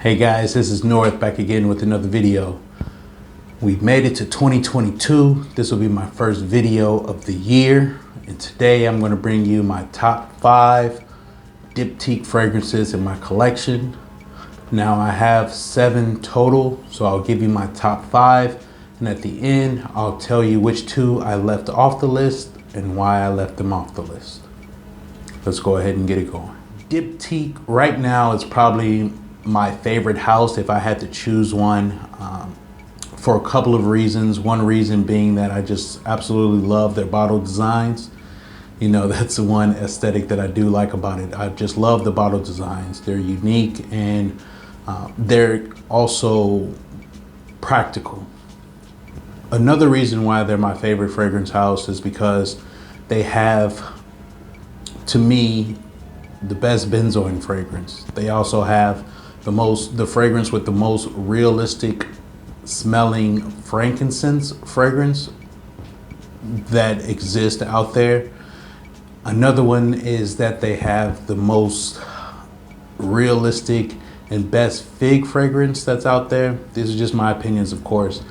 Hey guys, this is North back again with another video. We've made it to 2022. This will be my first video of the year. And today I'm going to bring you my top 5 Diptyque fragrances in my collection. Now I have 7 total, so I'll give you my top 5. And at the end, I'll tell you which 2 I left off the list and why I left them off the list. Let's go ahead and get it going. Diptyque right now is probably my favorite house if I had to choose one, for a couple of reasons. One reason being that I just absolutely love their bottle designs. You know, that's the one aesthetic that I do like about it. I just love the bottle designs. They're unique and they're also practical. Another reason why they're my favorite fragrance house is because they have, to me, the best Benzoin fragrance. They also have the fragrance with the most realistic smelling frankincense fragrance that exists out there. Another one is that they have the most realistic and best fig fragrance that's out there. These are just my opinions, of course.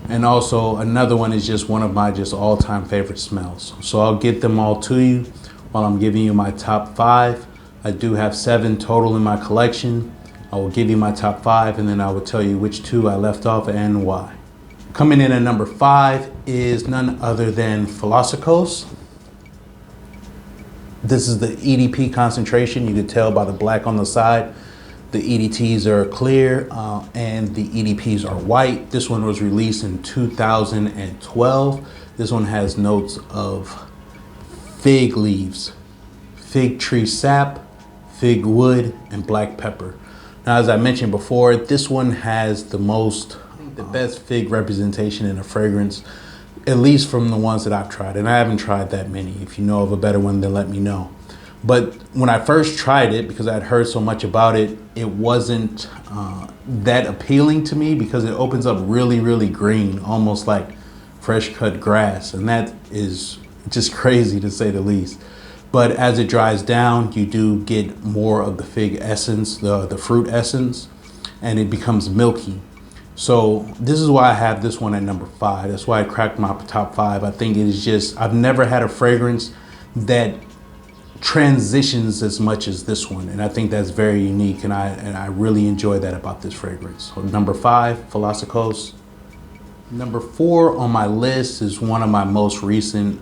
And also another one is just one of my all-time favorite smells. So I'll get them all to you while I'm giving you my top 5. I do have 7 total in my collection. I will give you my top 5 and then I will tell you which 2 I left off and why. Coming in at number 5 is none other than Philosykos. This is the EDP concentration. You can tell by the black on the side. The EDTs are clear and the EDPs are white. This one was released in 2012. This one has notes of fig leaves, fig tree sap, fig wood, and black pepper. Now, as I mentioned before, this one has the best fig representation in a fragrance, at least from the ones that I've tried. And I haven't tried that many. If you know of a better one, then let me know. But when I first tried it, because I'd heard so much about it, it wasn't that appealing to me because it opens up really, really green, almost like fresh cut grass. And that is just crazy to say the least. But as it dries down, you do get more of the fig essence, the fruit essence, and it becomes milky. So this is why I have this one at number 5. That's why I cracked my top 5. I think it is just, I've never had a fragrance that transitions as much as this one. And I think that's very unique, and I really enjoy that about this fragrance. So number 5, Philosykos. Number 4 on my list is one of my most recent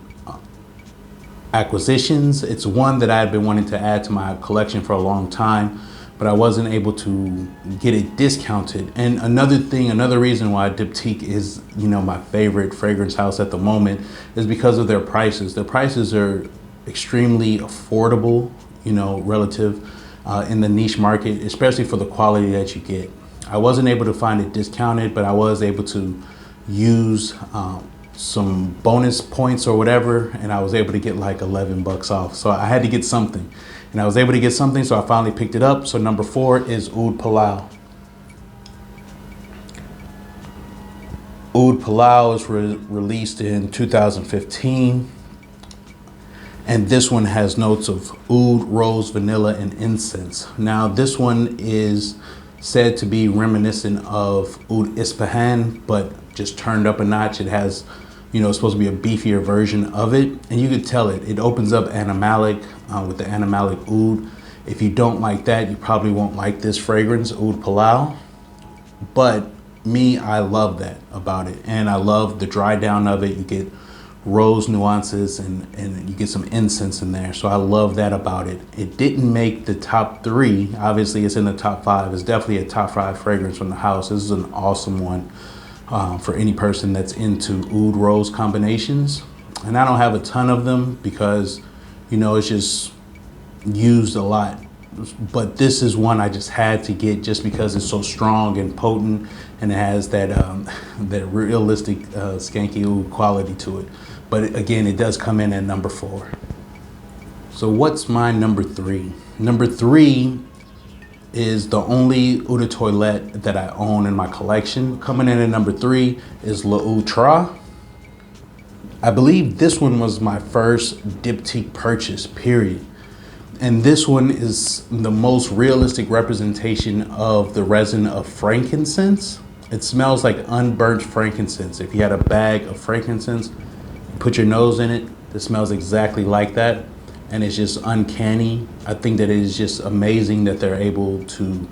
acquisitions. It's one that I had been wanting to add to my collection for a long time, but I wasn't able to get it discounted. And another reason why Diptyque is, my favorite fragrance house at the moment is because of their prices. Their prices are extremely affordable, relative in the niche market, especially for the quality that you get. I wasn't able to find it discounted, but I was able to use some bonus points or whatever, and I was able to get like $11 off. So I had to get something, and I was able to get something, so I finally picked it up. So number 4 is Oud Palao. Oud Palao was released in 2015, and this one has notes of oud, rose, vanilla, and incense. Now this one is said to be reminiscent of Oud Ispahan, but just turned up a notch. It has, it's supposed to be a beefier version of it, and you could tell it opens up animalic with the animalic oud. If you don't like that, you probably won't like this fragrance, Oud Palao. But me, I love that about it, and I love the dry down of it. You get rose nuances and you get some incense in there, so I love that about it. It didn't make the top 3. Obviously it's in the top 5. It's definitely a top 5 fragrance from the house. This is an awesome one for any person that's into oud rose combinations. And I don't have a ton of them because it's just used a lot, but this is one I just had to get just because it's so strong and potent, and it has that that realistic skanky oud quality to it. But again, it does come in at number 4. So what's my number 3? Number 3 is the only eau de toilette that I own in my collection. Coming in at number 3 is Trois. I believe this one was my first Diptyque purchase, period. And this one is the most realistic representation of the resin of frankincense. It smells like unburnt frankincense. If you had a bag of frankincense, put your nose in it, it smells exactly like that. And it's just uncanny. I think that it is just amazing that they're able to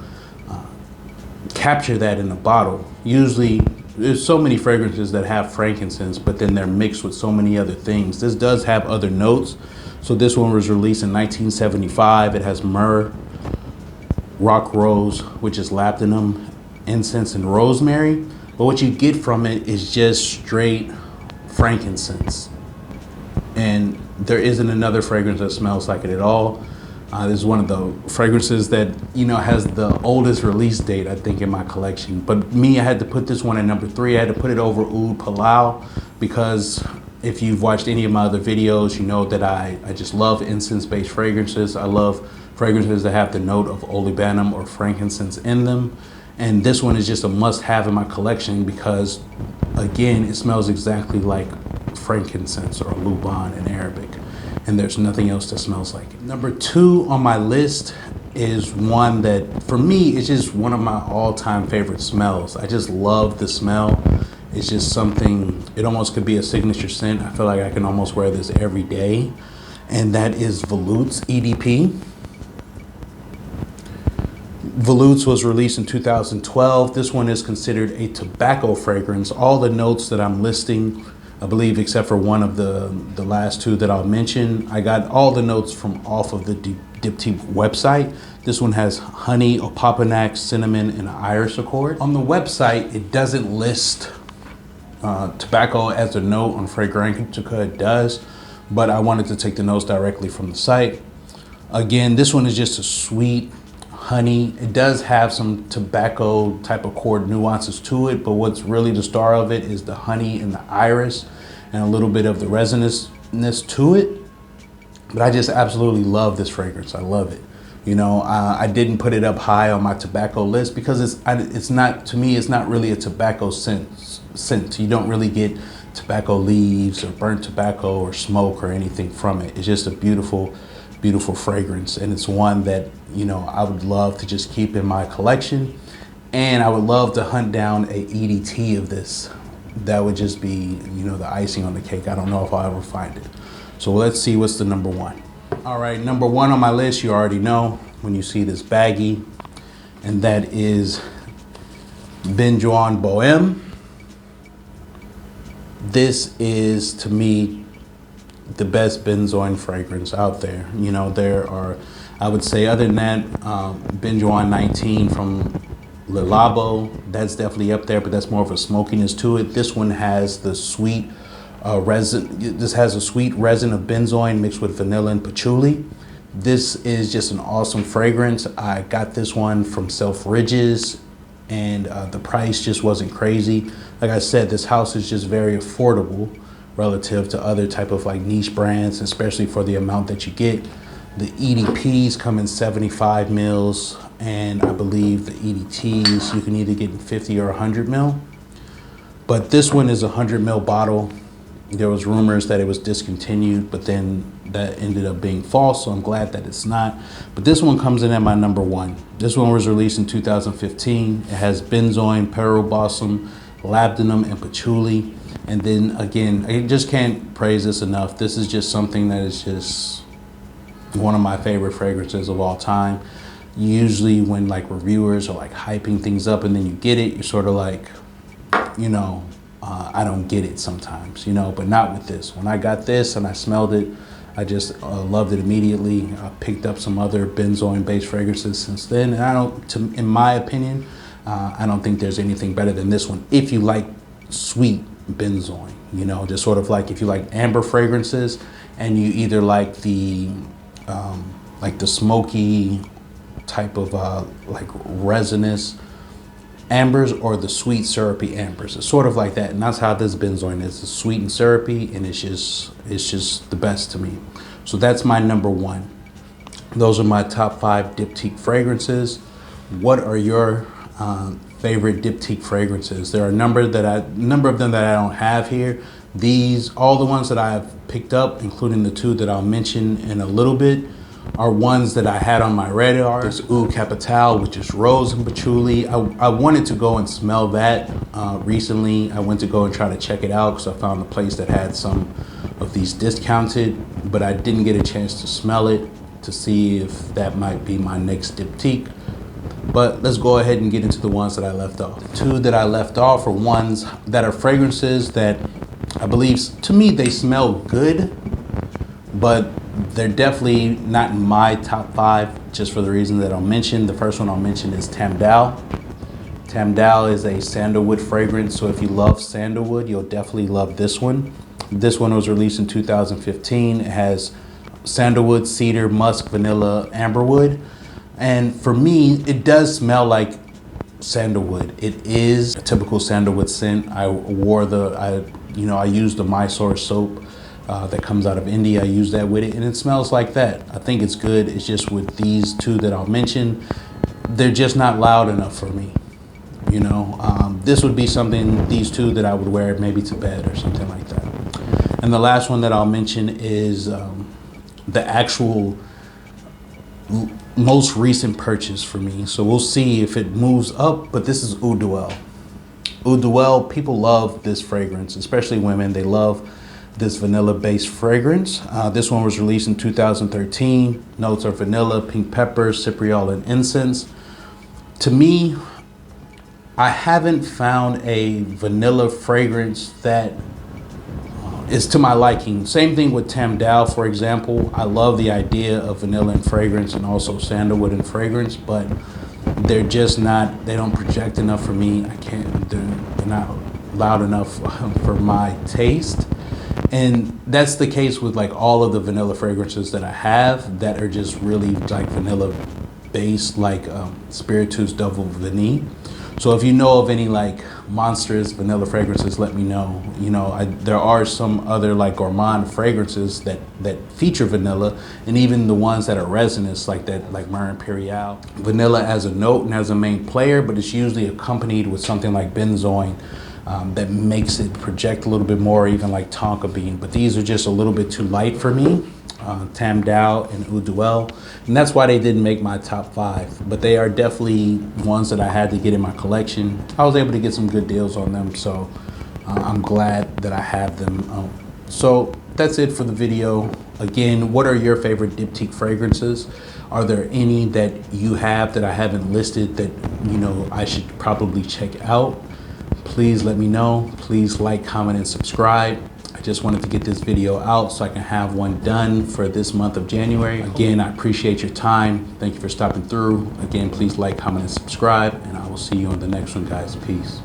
capture that in a bottle. Usually, there's so many fragrances that have frankincense, but then they're mixed with so many other things. This does have other notes. So this one was released in 1975. It has myrrh, Rockrose, which is labdanum, incense, and rosemary. But what you get from it is just straight frankincense. And there isn't another fragrance that smells like it at all. This is one of the fragrances that, you know, has the oldest release date, I think, in my collection. But me, I had to put this one at number 3. I had to put it over Oud Palao because if you've watched any of my other videos, you know that I just love incense-based fragrances. I love fragrances that have the note of olibanum or frankincense in them. And this one is just a must-have in my collection because, again, it smells exactly like frankincense or luban in Arabic. And there's nothing else that smells like it. Number 2 on my list is one that, for me, is just one of my all-time favorite smells. I just love the smell. It's just something, it almost could be a signature scent. I feel like I can almost wear this every day. And that is Volutes EDP. Volutes was released in 2012. This one is considered a tobacco fragrance. All the notes that I'm listing, I believe, except for one of the last 2 that I'll mention, I got all the notes from off of the Diptyque website. This one has honey, Opoponax, cinnamon, and iris accord. On the website, it doesn't list tobacco as a note. On Fragrantica it does, but I wanted to take the notes directly from the site. Again, this one is just a sweet honey. It does have some tobacco type of chord nuances to it, but what's really the star of it is the honey and the iris and a little bit of the resininess to it. But I just absolutely love this fragrance. I love it. You know, I didn't put it up high on my tobacco list because it's not, to me, it's not really a tobacco scent. You don't really get tobacco leaves or burnt tobacco or smoke or anything from it. It's just a beautiful, beautiful fragrance. And it's one that, you know, I would love to just keep in my collection. And I would love to hunt down a EDT of this. That would just be, you know, the icing on the cake. I don't know if I'll ever find it. So let's see what's the number 1. All right, number 1 on my list, you already know when you see this baggie, and that is Benjoinboheme. This is, to me, the best benzoin fragrance out there. You know, there are, I would say, other than that, Benjoin 19 from Le Labo, that's definitely up there, but that's more of a smokiness to it. This one has the sweet resin. This has a sweet resin of benzoin mixed with vanilla and patchouli. This is just an awesome fragrance. I got this one from Selfridges, and the price just wasn't crazy. Like I said, this house is just very affordable relative to other type of like niche brands, especially for the amount that you get. The EDPs come in 75 mils, and I believe the EDTs you can either get in 50 or 100 mil. But this one is a 100 mil bottle. There was rumors that it was discontinued, but then that ended up being false, so I'm glad that it's not. But this one comes in at my number 1. This one was released in 2015. It has benzoin, Peru balsam, labdanum, and patchouli. And then again, I just can't praise this enough. This is just something that is just one of my favorite fragrances of all time. Usually when like reviewers are like hyping things up and then you get it, you're sort of like, you know, I don't get it sometimes, you know, but not with this. When I got this and I smelled it, I just loved it immediately. I picked up some other benzoin-based fragrances since then, and I don't, in my opinion, I don't think there's anything better than this one. If you like sweet benzoin, you know, just sort of like if you like amber fragrances, and you either like the smoky type of like resinous ambers or the sweet syrupy ambers. It's sort of like that, and that's how this benzoin is. It's sweet and syrupy, and it's just the best to me. So that's my number 1. Those are my top 5 Diptyque fragrances. What are your favorite Diptyque fragrances? There are a number of them that I don't have here. These, all the ones that I've picked up, including the 2 that I'll mention in a little bit, are ones that I had on my radar. There's Eau Capitale, which is rose and patchouli. I wanted to go and smell that recently. I went to go and try to check it out because I found a place that had some of these discounted, but I didn't get a chance to smell it to see if that might be my next Diptyque. But let's go ahead and get into the ones that I left off. The two that I left off are ones that are fragrances that I believe, to me, they smell good, but they're definitely not in my top 5, just for the reason that I'll mention. The first one I'll mention is Tamdao. Tamdao is a sandalwood fragrance, so if you love sandalwood, you'll definitely love this one. This one was released in 2015. It has sandalwood, cedar, musk, vanilla, amberwood. And for me, it does smell like sandalwood. It is a typical sandalwood scent. I used the Mysore soap that comes out of India. I use that with it, and it smells like that. I think it's good. It's just with these two that I'll mention, they're just not loud enough for me. You know, this would be something, these two, that I would wear maybe to bed or something like that. And the last one that I'll mention is the actual most recent purchase for me. So we'll see if it moves up, but this is Eau Duelle. Eau Duelle, people love this fragrance, especially women. They love this vanilla-based fragrance. This one was released in 2013. Notes are vanilla, pink pepper, Cypriol, and incense. To me, I haven't found a vanilla fragrance that is to my liking. Same thing with Tamdao, for example. I love the idea of vanilla and fragrance and also sandalwood and fragrance, but they're just not, they don't project enough for me. They're not loud enough for my taste. And that's the case with like all of the vanilla fragrances that I have that are just really like vanilla based, like Spiritus Double Vanille. So if you know of any like monstrous vanilla fragrances, let me know. You know, there are some other like gourmand fragrances that feature vanilla, and even the ones that are resinous like that, like Myrrh Imperial. Vanilla as a note and as a main player, but it's usually accompanied with something like Benzoin that makes it project a little bit more, even like tonka bean. But these are just a little bit too light for me. Tamdao and Eau Duelle, and that's why they didn't make my top 5, but they are definitely ones that I had to get in my collection. I was able to get some good deals on them, so I'm glad that I have them. So that's it for the video. Again, what are your favorite Diptyque fragrances? Are there any that you have that I haven't listed that you know I should probably check out? Please let me know. Please like, comment, and subscribe. I just wanted to get this video out so I can have one done for this month of January. Again, I appreciate your time. Thank you for stopping through. Again, please like, comment, and subscribe, and I will see you on the next one, guys. Peace.